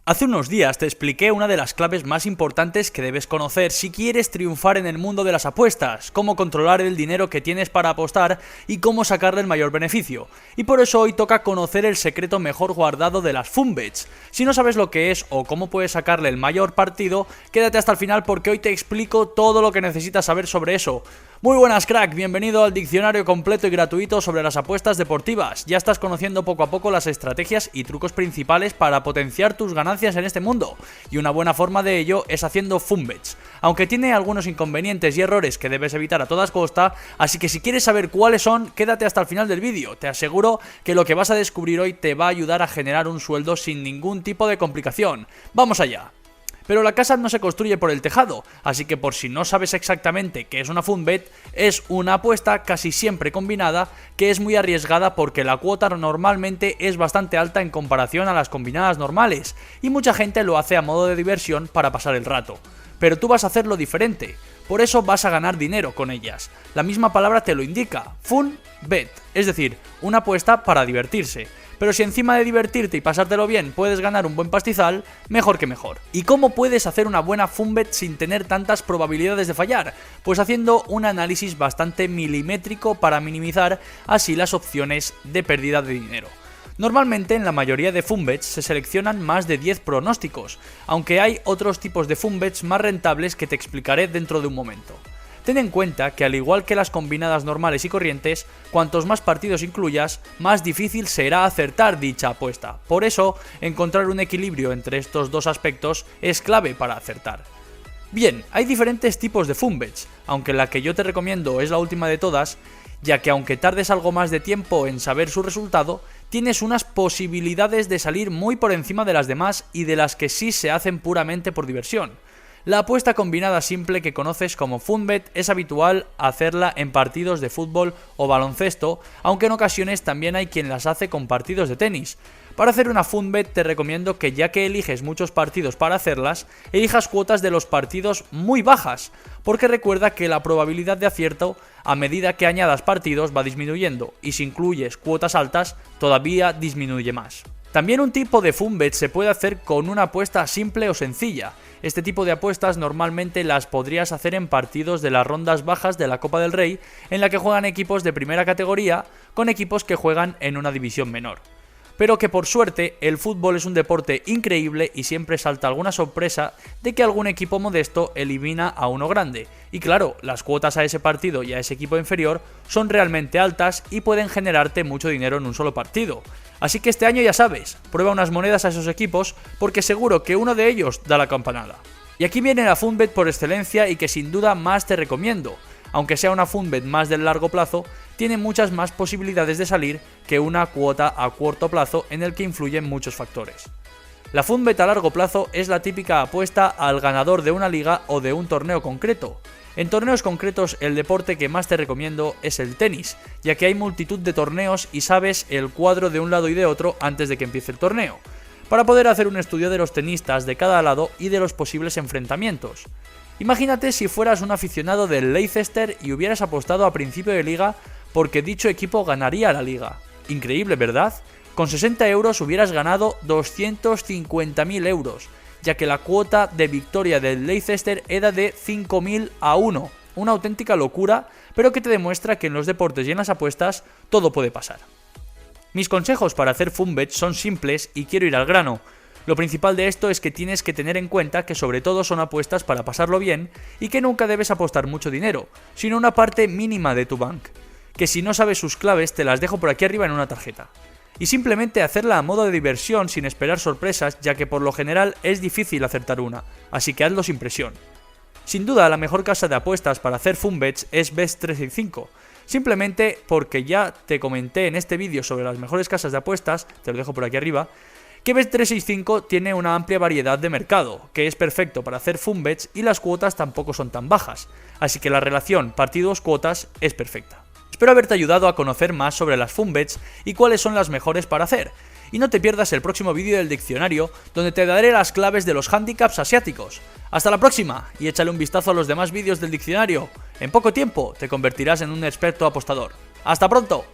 Hace unos días te expliqué una de las claves más importantes que debes conocer si quieres triunfar en el mundo de las apuestas, cómo controlar el dinero que tienes para apostar y cómo sacarle el mayor beneficio. Y por eso hoy toca conocer el secreto mejor guardado de las funbets. Si no sabes lo que es o cómo puedes sacarle el mayor partido, quédate hasta el final porque hoy te explico todo lo que necesitas saber sobre eso. Muy buenas, crack, bienvenido al diccionario completo y gratuito sobre las apuestas deportivas. Ya estás conociendo poco a poco las estrategias y trucos principales para potenciar tus ganancias en este mundo, y una buena forma de ello es haciendo funbets, aunque tiene algunos inconvenientes y errores que debes evitar a toda costa, así que si quieres saber cuáles son, quédate hasta el final del vídeo. Te aseguro que lo que vas a descubrir hoy te va a ayudar a generar un sueldo sin ningún tipo de complicación. ¡Vamos allá! Pero la casa no se construye por el tejado, así que por si no sabes exactamente qué es una funbet, es una apuesta casi siempre combinada que es muy arriesgada porque la cuota normalmente es bastante alta en comparación a las combinadas normales, y mucha gente lo hace a modo de diversión para pasar el rato. Pero tú vas a hacerlo diferente, por eso vas a ganar dinero con ellas. La misma palabra te lo indica, funbet, es decir, una apuesta para divertirse. Pero si encima de divertirte y pasártelo bien puedes ganar un buen pastizal, mejor que mejor. ¿Y cómo puedes hacer una buena funbet sin tener tantas probabilidades de fallar? Pues haciendo un análisis bastante milimétrico para minimizar así las opciones de pérdida de dinero. Normalmente en la mayoría de funbets se seleccionan más de 10 pronósticos, aunque hay otros tipos de funbets más rentables que te explicaré dentro de un momento. Ten en cuenta que al igual que las combinadas normales y corrientes, cuantos más partidos incluyas, más difícil será acertar dicha apuesta. Por eso, encontrar un equilibrio entre estos dos aspectos es clave para acertar. Bien, hay diferentes tipos de funbets, aunque la que yo te recomiendo es la última de todas, ya que aunque tardes algo más de tiempo en saber su resultado, tienes unas posibilidades de salir muy por encima de las demás y de las que sí se hacen puramente por diversión. La apuesta combinada simple que conoces como funbet es habitual hacerla en partidos de fútbol o baloncesto, aunque en ocasiones también hay quien las hace con partidos de tenis. Para hacer una funbet te recomiendo que ya que eliges muchos partidos para hacerlas, elijas cuotas de los partidos muy bajas, porque recuerda que la probabilidad de acierto a medida que añadas partidos va disminuyendo, y si incluyes cuotas altas todavía disminuye más. También un tipo de funbet se puede hacer con una apuesta simple o sencilla. Este tipo de apuestas normalmente las podrías hacer en partidos de las rondas bajas de la Copa del Rey, en la que juegan equipos de primera categoría con equipos que juegan en una división menor. Pero que por suerte el fútbol es un deporte increíble y siempre salta alguna sorpresa de que algún equipo modesto elimina a uno grande. Y claro, las cuotas a ese partido y a ese equipo inferior son realmente altas y pueden generarte mucho dinero en un solo partido. Así que este año ya sabes, prueba unas monedas a esos equipos porque seguro que uno de ellos da la campanada. Y aquí viene la funbet por excelencia y que sin duda más te recomiendo. Aunque sea una funbet más del largo plazo, tiene muchas más posibilidades de salir que una cuota a corto plazo en el que influyen muchos factores. La funbet a largo plazo es la típica apuesta al ganador de una liga o de un torneo concreto. En torneos concretos el deporte que más te recomiendo es el tenis, ya que hay multitud de torneos y sabes el cuadro de un lado y de otro antes de que empiece el torneo, para poder hacer un estudio de los tenistas de cada lado y de los posibles enfrentamientos. Imagínate si fueras un aficionado del Leicester y hubieras apostado a principio de liga porque dicho equipo ganaría la liga. Increíble, ¿verdad? Con 60 euros hubieras ganado 250.000 euros, ya que la cuota de victoria del Leicester era de 5.000 a 1. Una auténtica locura, pero que te demuestra que en los deportes y en las apuestas todo puede pasar. Mis consejos para hacer funbets son simples y quiero ir al grano. Lo principal de esto es que tienes que tener en cuenta que sobre todo son apuestas para pasarlo bien y que nunca debes apostar mucho dinero, sino una parte mínima de tu bank, que si no sabes sus claves te las dejo por aquí arriba en una tarjeta. Y simplemente hacerla a modo de diversión sin esperar sorpresas, ya que por lo general es difícil acertar una, así que hazlo sin presión. Sin duda la mejor casa de apuestas para hacer funbets es Bet365, simplemente porque ya te comenté en este vídeo sobre las mejores casas de apuestas, te lo dejo por aquí arriba, que Bet365 tiene una amplia variedad de mercado, que es perfecto para hacer funbets y las cuotas tampoco son tan bajas, así que la relación partidos-cuotas es perfecta. Espero haberte ayudado a conocer más sobre las funbets y cuáles son las mejores para hacer. Y no te pierdas el próximo vídeo del diccionario, donde te daré las claves de los handicaps asiáticos. ¡Hasta la próxima! Y échale un vistazo a los demás vídeos del diccionario. En poco tiempo te convertirás en un experto apostador. ¡Hasta pronto!